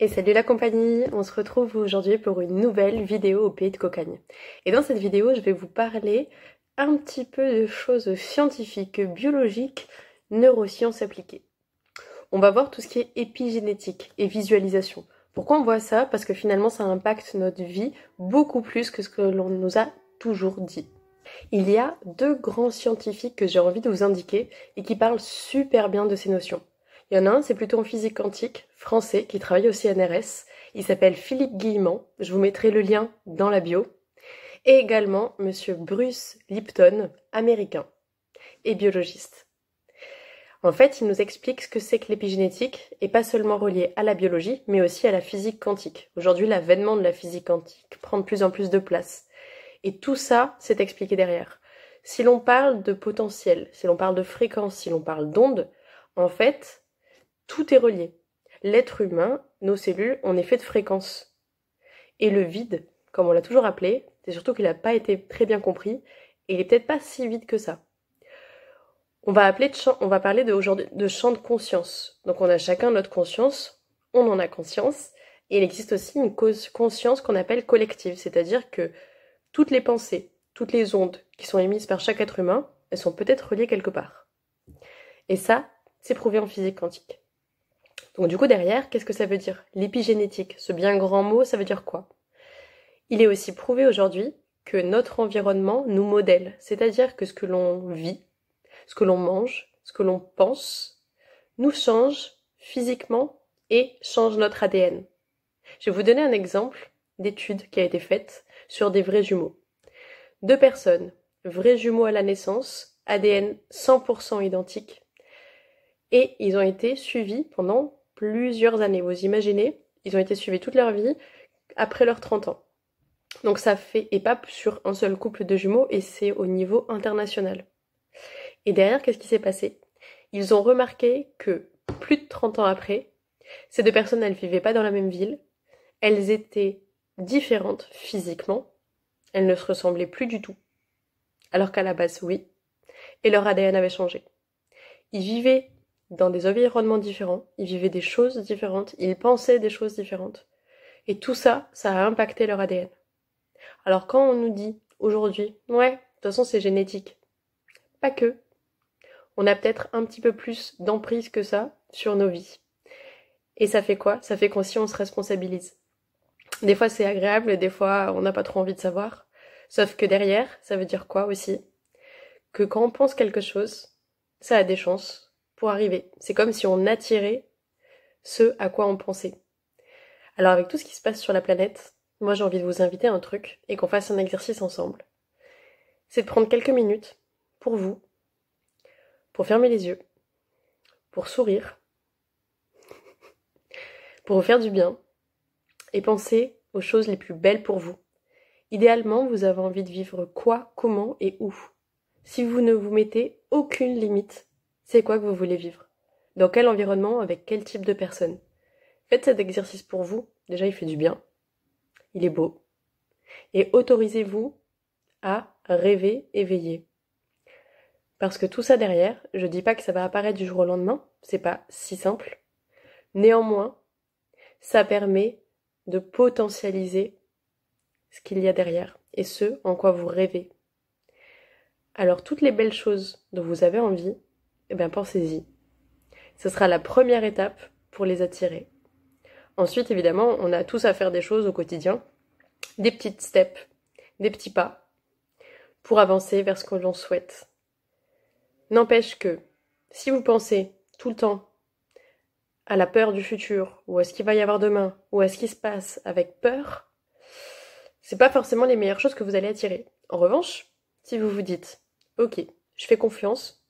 Et salut la compagnie, on se retrouve aujourd'hui pour une nouvelle vidéo au pays de Cocagne. Et dans cette vidéo, je vais vous parler un petit peu de choses scientifiques, biologiques, neurosciences appliquées. On va voir tout ce qui est épigénétique et visualisation. Pourquoi on voit ça? Parce que finalement ça impacte notre vie beaucoup plus que ce que l'on nous a toujours dit. Il y a deux grands scientifiques que j'ai envie de vous indiquer et qui parlent super bien de ces notions. Il y en a un, c'est plutôt en physique quantique, français, qui travaille au CNRS. Il s'appelle Philippe Guillemant. Je vous mettrai le lien dans la bio. Et également monsieur Bruce Lipton, américain et biologiste. En fait, il nous explique ce que c'est que l'épigénétique, et pas seulement relié à la biologie, mais aussi à la physique quantique. Aujourd'hui, l'avènement de la physique quantique prend de plus en plus de place. Et tout ça, c'est expliqué derrière. Si l'on parle de potentiel, si l'on parle de fréquence, si l'on parle d'onde, en fait, tout est relié. L'être humain, nos cellules, on est fait de fréquences. Et le vide, comme on l'a toujours appelé, c'est surtout qu'il n'a pas été très bien compris, et il est peut-être pas si vide que ça. On va parler aujourd'hui de champ de conscience. Donc on a chacun notre conscience, on en a conscience, et il existe aussi une conscience qu'on appelle collective, c'est-à-dire que toutes les pensées, toutes les ondes qui sont émises par chaque être humain, elles sont peut-être reliées quelque part. Et ça, c'est prouvé en physique quantique. Donc du coup derrière, qu'est-ce que ça veut dire? L'épigénétique, ce bien grand mot, ça veut dire quoi? Il est aussi prouvé aujourd'hui que notre environnement nous modèle, c'est-à-dire que ce que l'on vit, ce que l'on mange, ce que l'on pense, nous change physiquement et change notre ADN. Je vais vous donner un exemple d'étude qui a été faite sur des vrais jumeaux. Deux personnes, vrais jumeaux à la naissance, ADN 100% identique, et ils ont été suivis pendant plusieurs années. Vous imaginez, ils ont été suivis toute leur vie après leurs 30 ans. Donc ça fait, et pas sur un seul couple de jumeaux, et c'est au niveau international. Et derrière, qu'est-ce qui s'est passé? Ils ont remarqué que plus de 30 ans après, ces deux personnes, elles vivaient pas dans la même ville, elles étaient différentes physiquement, elles ne se ressemblaient plus du tout. Alors qu'à la base, oui, et leur ADN avait changé. Ils vivaient dans des environnements différents, ils vivaient des choses différentes, ils pensaient des choses différentes. Et tout ça, ça a impacté leur ADN. Alors quand on nous dit aujourd'hui, ouais, de toute façon c'est génétique, pas que. On a peut-être un petit peu plus d'emprise que ça sur nos vies. Et ça fait quoi? Ça fait qu'aussi on se responsabilise. Des fois c'est agréable, des fois on n'a pas trop envie de savoir. Sauf que derrière, ça veut dire quoi aussi? Que quand on pense quelque chose, ça a des chances pour arriver. C'est comme si on attirait ce à quoi on pensait. Alors avec tout ce qui se passe sur la planète, moi j'ai envie de vous inviter à un truc et qu'on fasse un exercice ensemble. C'est de prendre quelques minutes pour vous, pour fermer les yeux, pour sourire, pour vous faire du bien et penser aux choses les plus belles pour vous. Idéalement, vous avez envie de vivre quoi, comment et où. Si vous ne vous mettez aucune limite, c'est quoi que vous voulez vivre? Dans quel environnement, avec quel type de personne? Faites cet exercice pour vous. Déjà, il fait du bien. Il est beau. Et autorisez-vous à rêver éveillé. Parce que tout ça derrière, je dis pas que ça va apparaître du jour au lendemain, c'est pas si simple. Néanmoins, ça permet de potentialiser ce qu'il y a derrière et ce en quoi vous rêvez. Alors toutes les belles choses dont vous avez envie, eh bien pensez-y. Ce sera la première étape pour les attirer. Ensuite, évidemment, on a tous à faire des choses au quotidien, des petites steps, des petits pas, pour avancer vers ce que l'on souhaite. N'empêche que, si vous pensez tout le temps à la peur du futur, ou à ce qu'il va y avoir demain, ou à ce qui se passe avec peur, c'est pas forcément les meilleures choses que vous allez attirer. En revanche, si vous vous dites, ok, je fais confiance,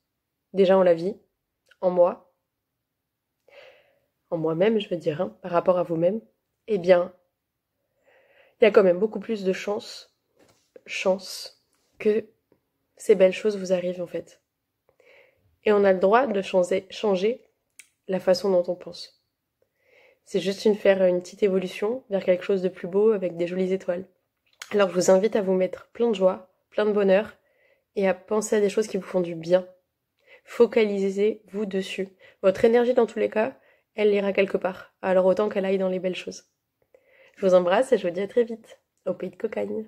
déjà en la vie, en moi, en moi-même, je veux dire, par rapport à vous-même, eh bien, il y a quand même beaucoup plus de chance que ces belles choses vous arrivent en fait. Et on a le droit de changer la façon dont on pense. C'est juste faire une petite évolution vers quelque chose de plus beau avec des jolies étoiles. Alors je vous invite à vous mettre plein de joie, plein de bonheur et à penser à des choses qui vous font du bien. Focalisez-vous dessus. Votre énergie dans tous les cas, elle l'ira quelque part. Alors autant qu'elle aille dans les belles choses. Je vous embrasse et je vous dis à très vite, au pays de Cocagne.